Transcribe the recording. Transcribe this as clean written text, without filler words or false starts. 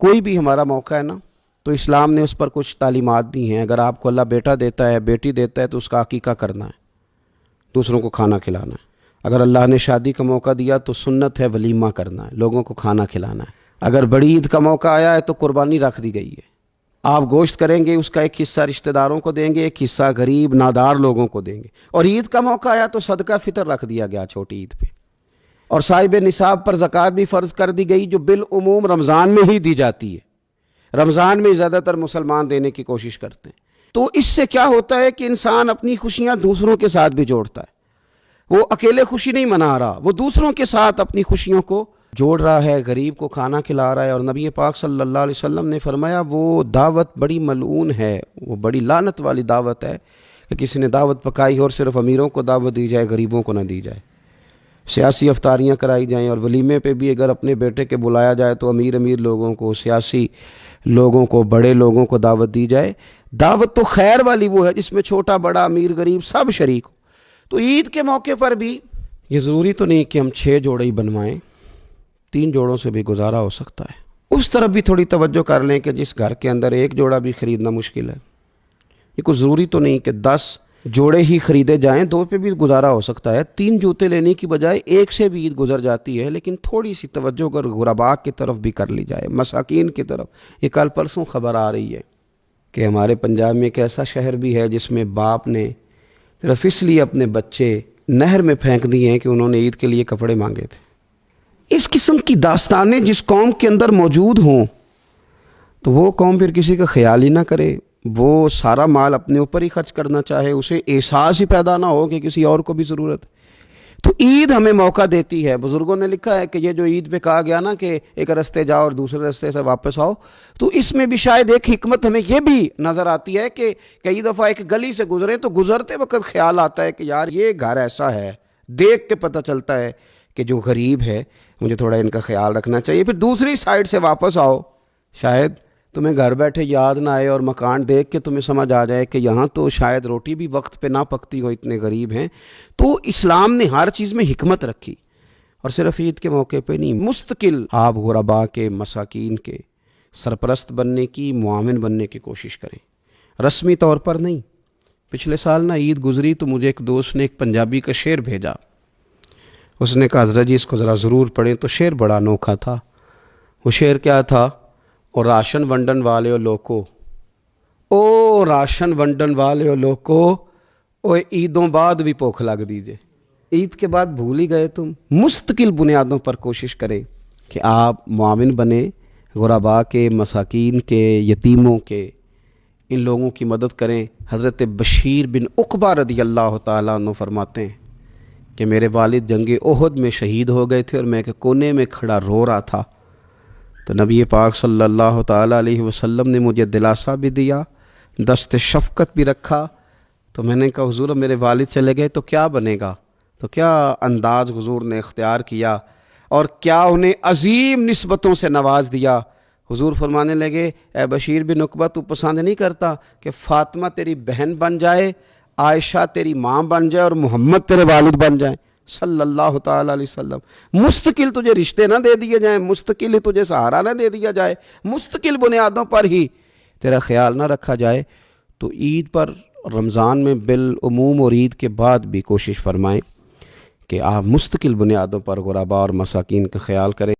کوئی بھی ہمارا موقع ہے نا تو اسلام نے اس پر کچھ تعلیمات دی ہیں۔ اگر آپ کو اللہ بیٹا دیتا ہے، بیٹی دیتا ہے، تو اس کا عقیقہ کرنا ہے، دوسروں کو کھانا کھلانا ہے۔ اگر اللہ نے شادی کا موقع دیا تو سنت ہے ولیمہ کرنا ہے، لوگوں کو کھانا کھلانا ہے۔ اگر بڑی عید کا موقع آیا ہے تو قربانی رکھ دی گئی ہے، آپ گوشت کریں گے، اس کا ایک حصہ رشتہ داروں کو دیں گے، ایک حصہ غریب نادار لوگوں کو دیں گے۔ اور عید کا موقع آیا تو صدقہ فطر رکھ دیا گیا چھوٹی عید پہ۔ اور صاحب نصاب پر زکوٰۃ بھی فرض کر دی گئی، جو بالعموم رمضان میں ہی دی جاتی ہے۔ رمضان میں زیادہ تر مسلمان دینے کی کوشش کرتے ہیں۔ تو اس سے کیا ہوتا ہے کہ انسان اپنی خوشیاں دوسروں کے ساتھ بھی جوڑتا ہے۔ وہ اکیلے خوشی نہیں منا رہا، وہ دوسروں کے ساتھ اپنی خوشیوں کو جوڑ رہا ہے، غریب کو کھانا کھلا رہا ہے۔ اور نبی پاک صلی اللہ علیہ وسلم نے فرمایا وہ دعوت بڑی ملعون ہے، وہ بڑی لعنت والی دعوت ہے کہ کسی نے دعوت پکائی اور صرف امیروں کو دعوت دی جائے، غریبوں کو نہ دی جائے۔ سیاسی افطاریاں کرائی جائیں، اور ولیمے پہ بھی اگر اپنے بیٹے کے بلایا جائے تو امیر لوگوں کو، سیاسی لوگوں کو، بڑے لوگوں کو دعوت دی جائے۔ دعوت تو خیر والی وہ ہے جس میں چھوٹا بڑا امیر غریب سب شریک ہو۔ تو عید کے موقع پر بھی یہ ضروری تو نہیں کہ ہم 6 جوڑے ہی بنوائیں، 3 جوڑوں سے بھی گزارا ہو سکتا ہے۔ اس طرف بھی تھوڑی توجہ کر لیں کہ جس گھر کے اندر 1 جوڑا بھی خریدنا مشکل ہے، یہ کوئی ضروری تو نہیں کہ 10 جوڑے ہی خریدے جائیں، 2 پہ بھی گزارا ہو سکتا ہے۔ 3 جوتے لینے کی بجائے 1 سے بھی عید گزر جاتی ہے، لیکن تھوڑی سی توجہ اگر غرباء کی طرف بھی کر لی جائے، مساکین کی طرف۔ یہ کل پرسوں خبر آ رہی ہے کہ ہمارے پنجاب میں ایک ایسا شہر بھی ہے جس میں باپ نے صرف اس لیے اپنے بچے نہر میں پھینک دیے ہیں کہ انہوں نے عید کے لیے کپڑے مانگے تھے۔ اس قسم کی داستانیں جس قوم کے اندر موجود ہوں تو وہ قوم پھر کسی کا خیال ہی نہ کرے، وہ سارا مال اپنے اوپر ہی خرچ کرنا چاہے، اسے احساس ہی پیدا نہ ہو کہ کسی اور کو بھی ضرورت ہے۔ تو عید ہمیں موقع دیتی ہے۔ بزرگوں نے لکھا ہے کہ یہ جو عید پہ کہا گیا نا کہ ایک رستے جاؤ اور دوسرے رستے سے واپس آؤ، تو اس میں بھی شاید ایک حکمت ہمیں یہ بھی نظر آتی ہے کہ کئی دفعہ ایک گلی سے گزرے تو گزرتے وقت خیال آتا ہے کہ یار یہ گھر ایسا ہے، دیکھ کے پتہ چلتا ہے کہ جو غریب ہے مجھے تھوڑا ان کا خیال رکھنا چاہیے۔ پھر دوسری سائڈ سے واپس آؤ، شاید تمہیں گھر بیٹھے یاد نہ آئے اور مکان دیکھ کے تمہیں سمجھ آ جائے کہ یہاں تو شاید روٹی بھی وقت پہ نہ پکتی ہو، اتنے غریب ہیں۔ تو اسلام نے ہر چیز میں حکمت رکھی، اور صرف عید کے موقع پہ نہیں، مستقل آپ غرباء کے، مساکین کے سرپرست بننے کی، معاون بننے کی کوشش کریں، رسمی طور پر نہیں۔ پچھلے سال نا عید گزری تو مجھے ایک دوست نے ایک پنجابی کا شعر بھیجا، اس نے کہا حضرت جی اس کو ذرا ضرور پڑھیں۔ تو شعر بڑا انوکھا تھا۔ وہ شعر کیا تھا؟ اور راشن ونڈن والے او لوکو، او راشن ونڈن والے او لوکو، او عیدوں بعد بھی بھوک لگ دیجئے۔ عید کے بعد بھول ہی گئے تم۔ مستقل بنیادوں پر کوشش کریں کہ آپ معاون بنیں، غرباء کے، مساکین کے، یتیموں کے، ان لوگوں کی مدد کریں۔ حضرت بشیر بن عقبہ رضی اللہ تعالیٰ عنہ فرماتے ہیں کہ میرے والد جنگ احد میں شہید ہو گئے تھے اور میں ایک کونے میں کھڑا رو رہا تھا، تو نبی پاک صلی اللہ تعالیٰ علیہ وسلم نے مجھے دلاسا بھی دیا، دست شفقت بھی رکھا۔ تو میں نے کہا حضور میرے والد چلے گئے تو کیا بنے گا؟ تو کیا انداز حضور نے اختیار کیا اور کیا انہیں عظیم نسبتوں سے نواز دیا۔ حضور فرمانے لگے اے بشیر بن عقبہ تو پسند نہیں کرتا کہ فاطمہ تیری بہن بن جائے، عائشہ تیری ماں بن جائے اور محمد تیرے والد بن جائیں صلی اللہ تعالیٰ علیہ وسلم۔ مستقل تجھے رشتے نہ دے دیے جائیں، مستقل ہی تجھے سہارا نہ دے دیا جائے، مستقل بنیادوں پر ہی تیرا خیال نہ رکھا جائے۔ تو عید پر، رمضان میں بالعموم اور عید کے بعد بھی کوشش فرمائیں کہ آپ مستقل بنیادوں پر غرباء اور مساکین کا خیال کریں۔